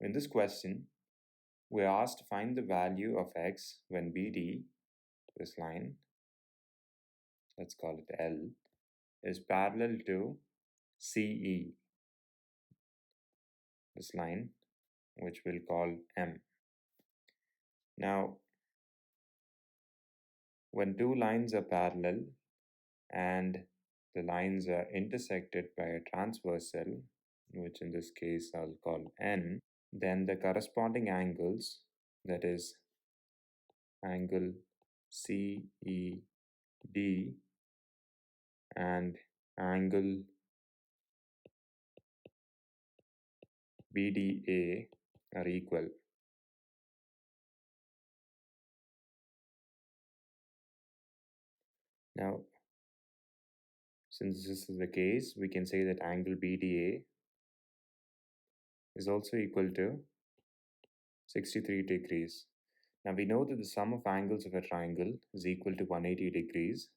In this question, we're asked to find the value of x when BD, this line, let's call it L, is parallel to CE, this line, which we'll call M. Now, when two lines are parallel and the lines are intersected by a transversal, which in this case I'll call N, then the corresponding angles, that is angle CED and angle BDA are equal. Now, since this is the case, we can say that angle BDA is also equal to 63 degrees. Now we know that the sum of angles of a triangle is equal to 180 degrees.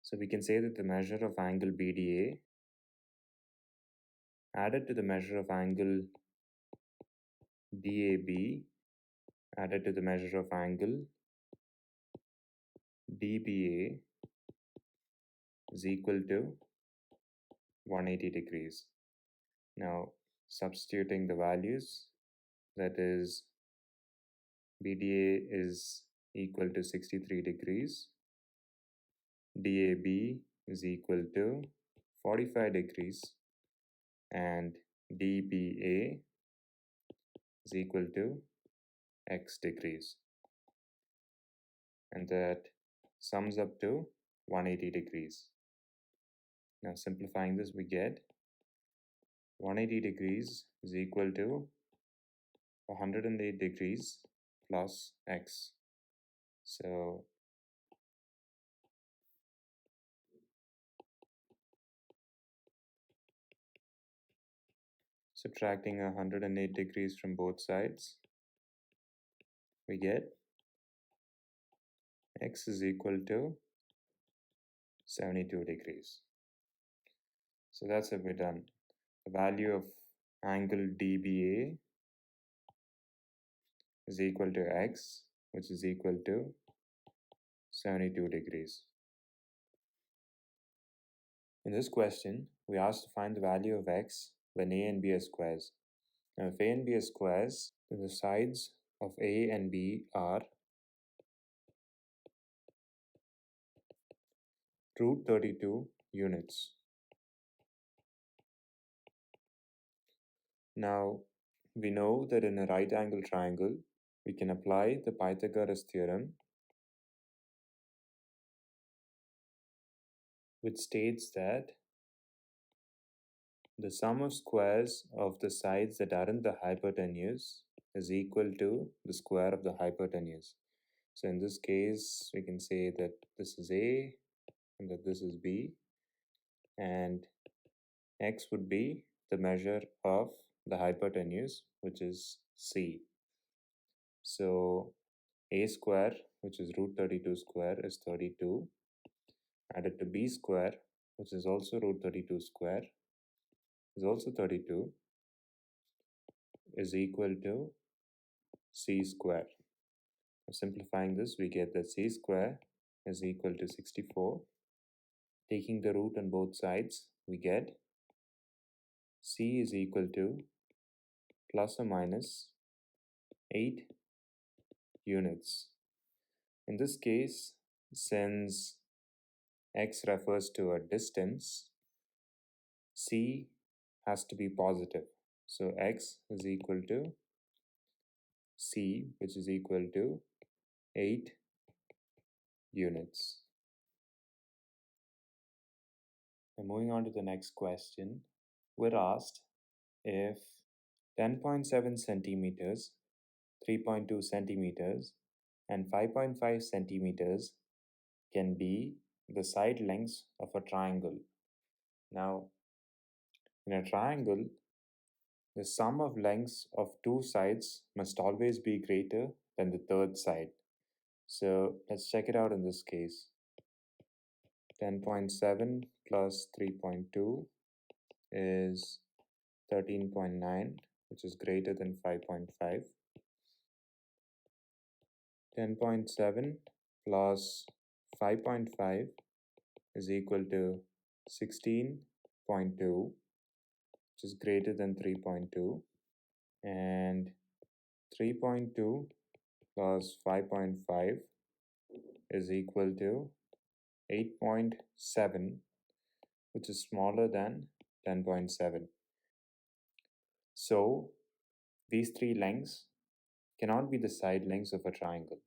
So we can say that the measure of angle BDA added to the measure of angle DAB added to the measure of angle DBA is equal to 180 degrees. Now substituting the values, that is BDA is equal to 63 degrees, DAB is equal to 45 degrees, and DBA is equal to x degrees, and that sums up to 180 degrees. Now simplifying this, we get 180 degrees is equal to 108 degrees plus x. So subtracting 108 degrees from both sides, we get x is equal to 72 degrees. So that's what we've done. The value of angle DBA is equal to x, which is equal to 72 degrees. In this question, we asked to find the value of x when a and b are squares. Now, if a and b are squares, then the sides of a and b are root 32 units. Now, we know that in a right angle triangle, we can apply the Pythagoras theorem, which states that the sum of squares of the sides that aren't the hypotenuse is equal to the square of the hypotenuse. So in this case, we can say that this is A and that this is B, and x would be the measure of the hypotenuse, which is C. So A square, which is root 32 square, is 32, added to B square, which is also root 32 square, is also 32, is equal to C square. Simplifying this, we get that C square is equal to 64. Taking the root on both sides, we get C is equal to plus or minus 8 units. In this case, since x refers to a distance, C has to be positive. So x is equal to C, which is equal to 8 units. And moving on to the next question, we're asked if 10.7 centimeters, 3.2 centimeters, and 5.5 centimeters can be the side lengths of a triangle. Now, in a triangle, the sum of lengths of two sides must always be greater than the third side. So let's check it out in this case. 10.7 plus 3.2 is 13.9, which is greater than 5.5. 10.7 plus 5.5 is equal to 16.2, which is greater than 3.2. And 3.2 plus 5.5 is equal to 8.7, which is smaller than 10.7. So these three lengths cannot be the side lengths of a triangle.